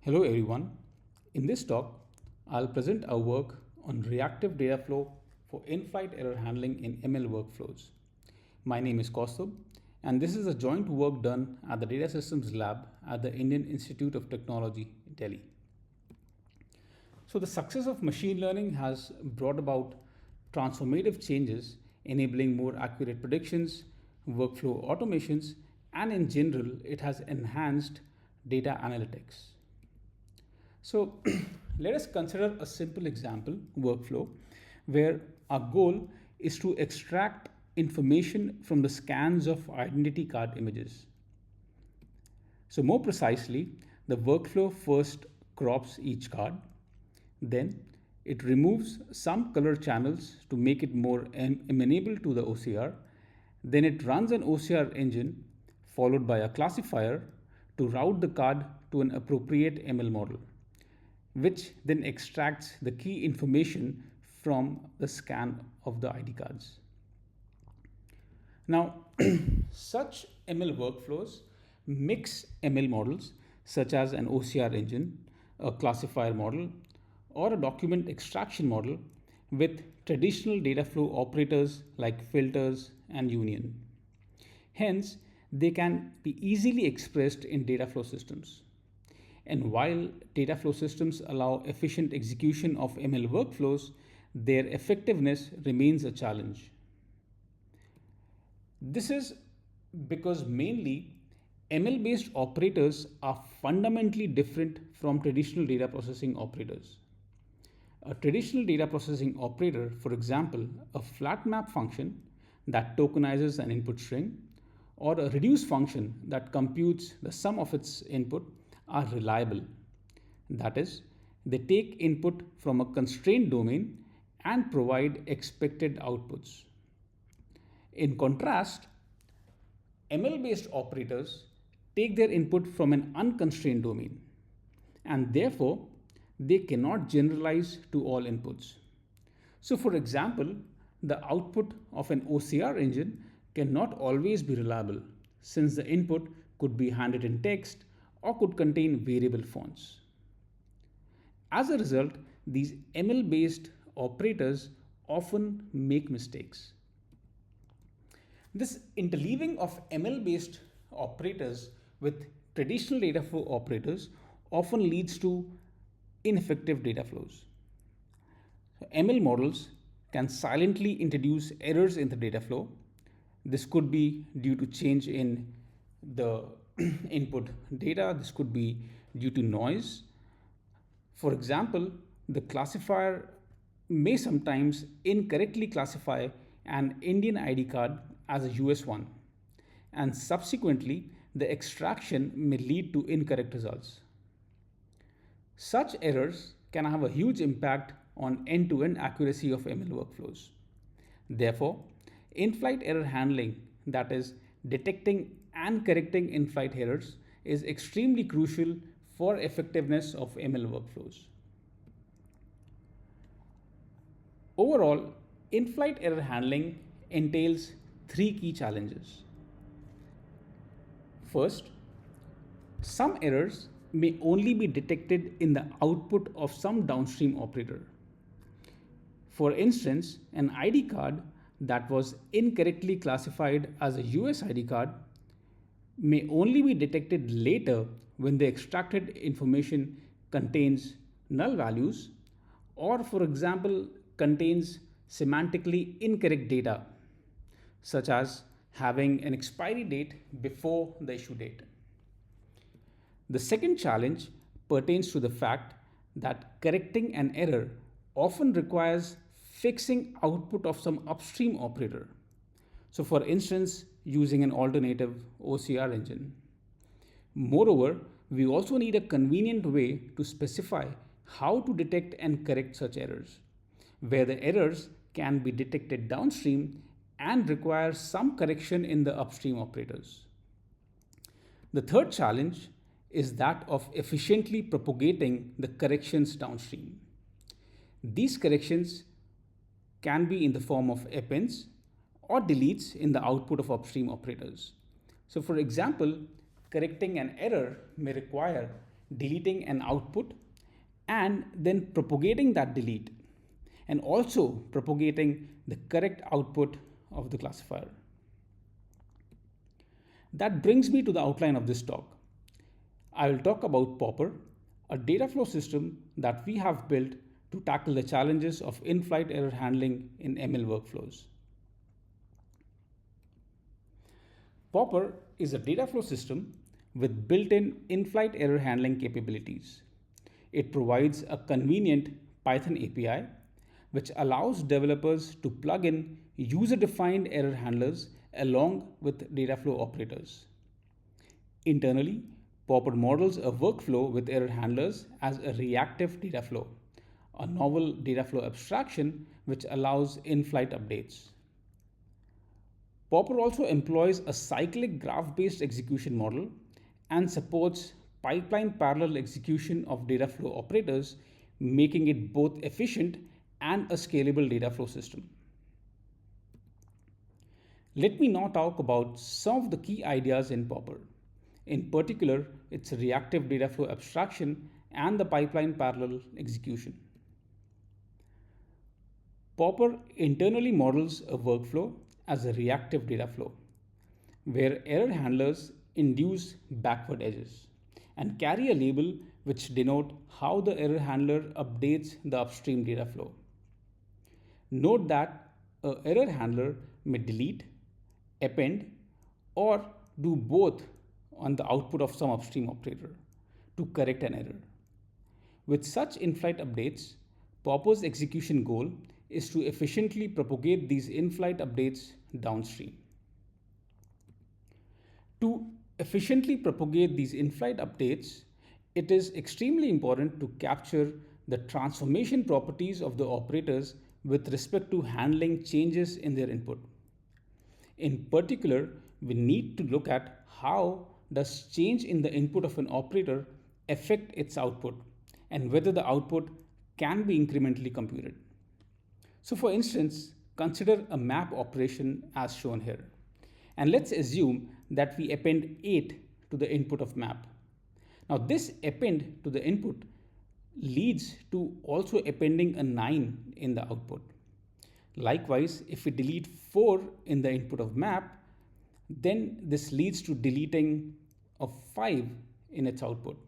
Hello everyone. In this talk, I'll present our work on reactive dataflow for in-flight error handling in ML workflows. My name is Kaustubh, and this is a joint work done at the Data Systems Lab at the Indian Institute of Technology, Delhi. So the success of machine learning has brought about transformative changes enabling more accurate predictions, workflow automations, and in general, it has enhanced data analytics. So let us consider a simple example workflow where our goal is to extract information from the scans of identity card images. So more precisely, the workflow first crops each card, then it removes some color channels to make it more amenable to the OCR, then it runs an OCR engine followed by a classifier to route the card to an appropriate ML model, which then extracts the key information from the scan of the ID cards. Now, such ML workflows mix ML models such as an OCR engine, a classifier model, or a document extraction model with traditional data flow operators like filters and union. Hence, they can be easily expressed in data flow systems. And while data flow systems allow efficient execution of ML workflows, their effectiveness remains a challenge. This is because mainly ML based operators are fundamentally different from traditional data processing operators. A traditional data processing operator, for example, a flat map function that tokenizes an input string, or a reduce function that computes the sum of its input, are reliable. That is, they take input from a constrained domain and provide expected outputs. In contrast, ML based operators take their input from an unconstrained domain, and therefore they cannot generalize to all inputs. So, for example, the output of an OCR engine cannot always be reliable, since the input could be handwritten text or could contain variable fonts. As a result, these ML based operators often make mistakes. This interleaving of ML based operators with traditional data flow operators often leads to ineffective data flows. ML models can silently introduce errors in the data flow. This could be due to change in the input data. This could be due to noise. For example, the classifier may sometimes incorrectly classify an Indian ID card as a US one, and subsequently the extraction may lead to incorrect results. Such errors can have a huge impact on end-to-end accuracy of ML workflows. Therefore, in-flight error handling, that is, detecting and correcting in-flight errors, is extremely crucial for effectiveness of ML workflows. Overall, in-flight error handling entails three key challenges. First, some errors may only be detected in the output of some downstream operator. For instance, an ID card that was incorrectly classified as a US ID card may only be detected later when the extracted information contains null values, or, for example, contains semantically incorrect data, such as having an expiry date before the issue date. The second challenge pertains to the fact that correcting an error often requires fixing output of some upstream operator. So, for instance, using an alternative OCR engine. Moreover, we also need a convenient way to specify how to detect and correct such errors, where the errors can be detected downstream and require some correction in the upstream operators. The third challenge is that of efficiently propagating the corrections downstream. These corrections can be in the form of appends or deletes in the output of upstream operators. So, for example, correcting an error may require deleting an output and then propagating that delete, and also propagating the correct output of the classifier. That brings me to the outline of this talk. I will talk about Popper, a data flow system that we have built to tackle the challenges of in-flight error handling in ML workflows. Popper is a data flow system with built-in in-flight error handling capabilities. It provides a convenient Python API which allows developers to plug in user-defined error handlers along with data flow operators. Internally, Popper models a workflow with error handlers as a reactive data flow, a novel data flow abstraction which allows in-flight updates. Popper also employs a cyclic graph-based execution model and supports pipeline parallel execution of data flow operators, making it both efficient and a scalable data flow system. Let me now talk about some of the key ideas in Popper. In particular, its reactive data flow abstraction and the pipeline parallel execution. Popper internally models a workflow as a reactive data flow, where error handlers induce backward edges and carry a label which denote how the error handler updates the upstream data flow. Note that an error handler may delete, append, or do both on the output of some upstream operator to correct an error. With such in-flight updates, Popper's execution goal is to efficiently propagate these in-flight updates downstream. To efficiently propagate these in-flight updates, it is extremely important to capture the transformation properties of the operators with respect to handling changes in their input. In particular, we need to look at how does change in the input of an operator affect its output and whether the output can be incrementally computed. So for instance, consider a map operation as shown here. And let's assume that we append 8 to the input of map. Now this append to the input leads to also appending a 9 in the output. Likewise, if we delete 4 in the input of map, then this leads to deleting of 5 in its output.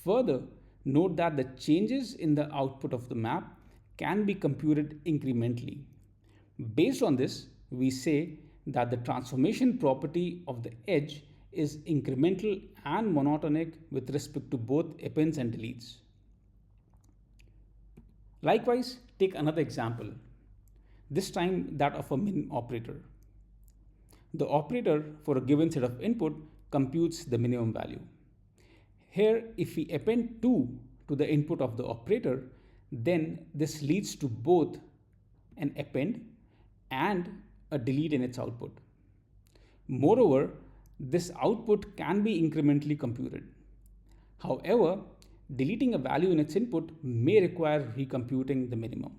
Further, note that the changes in the output of the map can be computed incrementally. Based on this, we say that the transformation property of the edge is incremental and monotonic with respect to both appends and deletes. Likewise, take another example, this time that of a min operator. The operator for a given set of input computes the minimum value. Here, if we append 2 to the input of the operator, then this leads to both an append and a delete in its output. Moreover, this output can be incrementally computed. However, deleting a value in its input may require recomputing the minimum.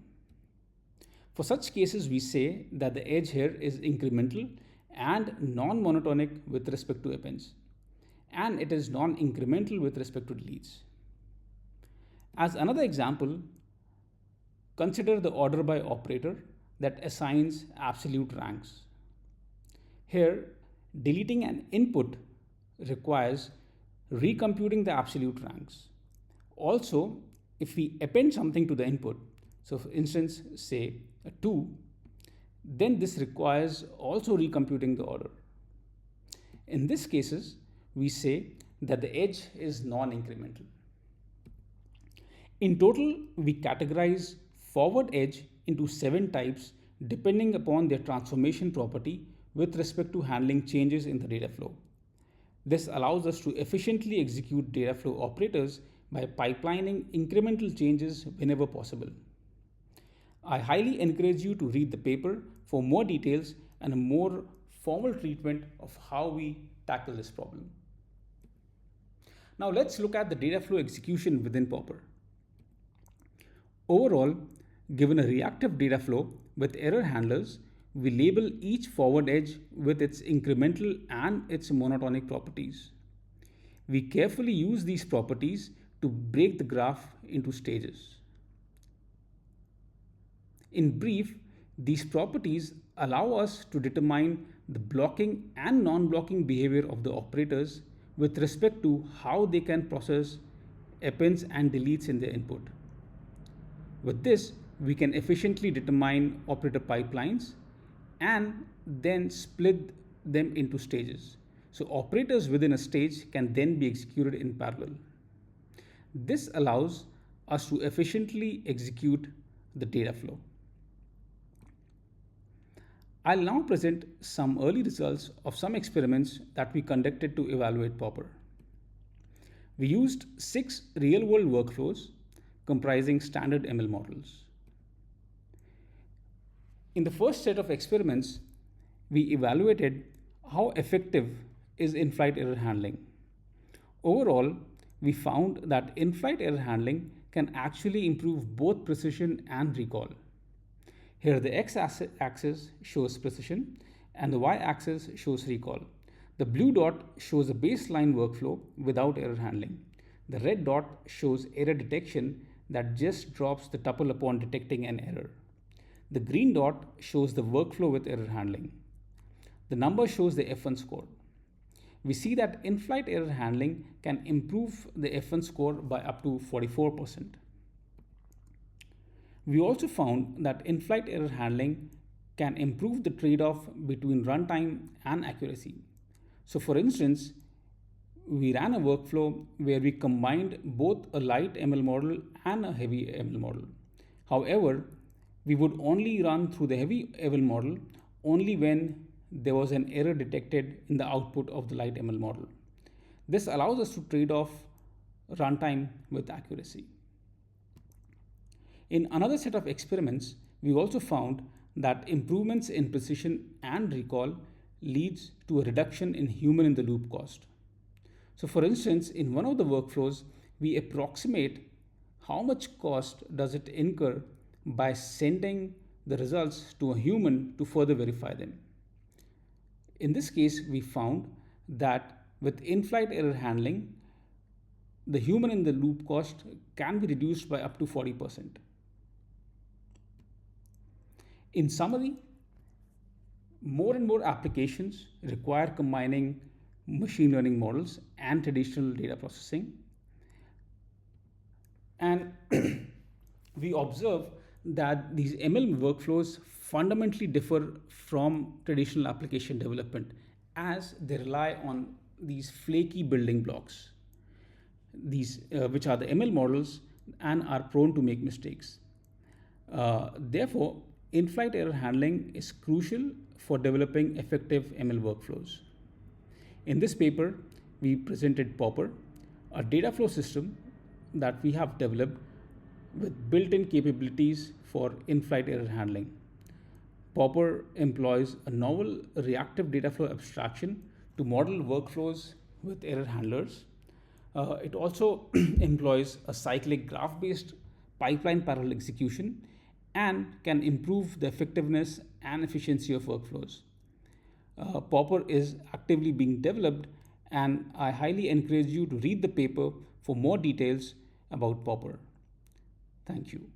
For such cases, we say that the edge here is incremental and non-monotonic with respect to appends, and it is non-incremental with respect to deletes. As another example, consider the order by operator that assigns absolute ranks. Here, deleting an input requires recomputing the absolute ranks. Also, if we append something to the input, so for instance, say a 2, then this requires also recomputing the order. In these cases, we say that the edge is non-incremental. In total, we categorize forward edge into 7 types depending upon their transformation property with respect to handling changes in the data flow. This allows us to efficiently execute data flow operators by pipelining incremental changes whenever possible. I highly encourage you to read the paper for more details and a more formal treatment of how we tackle this problem. Now let's look at the data flow execution within Popper. Overall, given a reactive data flow with error handlers, we label each forward edge with its incremental and its monotonic properties. we carefully use these properties to break the graph into stages. In brief, these properties allow us to determine the blocking and non-blocking behavior of the operators with respect to how they can process appends and deletes in their input. With this, we can efficiently determine operator pipelines and then split them into stages. So operators within a stage can then be executed in parallel. This allows us to efficiently execute the data flow. I'll now present some early results of some experiments that we conducted to evaluate Popper. We used 6 real-world workflows comprising standard ML models. In the first set of experiments, we evaluated how effective is in-flight error handling. Overall, we found that in-flight error handling can actually improve both precision and recall. Here the x-axis shows precision and the y-axis shows recall. The blue dot shows a baseline workflow without error handling. The red dot shows error detection that just drops the tuple upon detecting an error. The green dot shows the workflow with error handling. The number shows the F1 score. We see that in-flight error handling can improve the F1 score by up to 44%. We also found that in-flight error handling can improve the trade-off between runtime and accuracy. So for instance, we ran a workflow where we combined both a light ML model and a heavy ML model. However, we would only run through the heavy ML model only when there was an error detected in the output of the light ML model. This allows us to trade off runtime with accuracy. In another set of experiments, we also found that improvements in precision and recall leads to a reduction in human-in-the-loop cost. So for instance, in one of the workflows, we approximate how much cost does it incur by sending the results to a human to further verify them. In this case, we found that with in-flight error handling, the human-in-the-loop cost can be reduced by up to 40%. In summary, more and more applications require combining machine learning models and traditional data processing. And we observe that these ML workflows fundamentally differ from traditional application development as they rely on these flaky building blocks, which are the ML models and are prone to make mistakes. Therefore, in-flight error handling is crucial for developing effective ML workflows. In this paper, we presented Popper, a data flow system that we have developed with built-in capabilities for in-flight error handling. Popper employs a novel reactive data flow abstraction to model workflows with error handlers. It also employs a cyclic graph-based pipeline parallel execution and can improve the effectiveness and efficiency of workflows. Popper is actively being developed, and I highly encourage you to read the paper for more details about Popper. Thank you.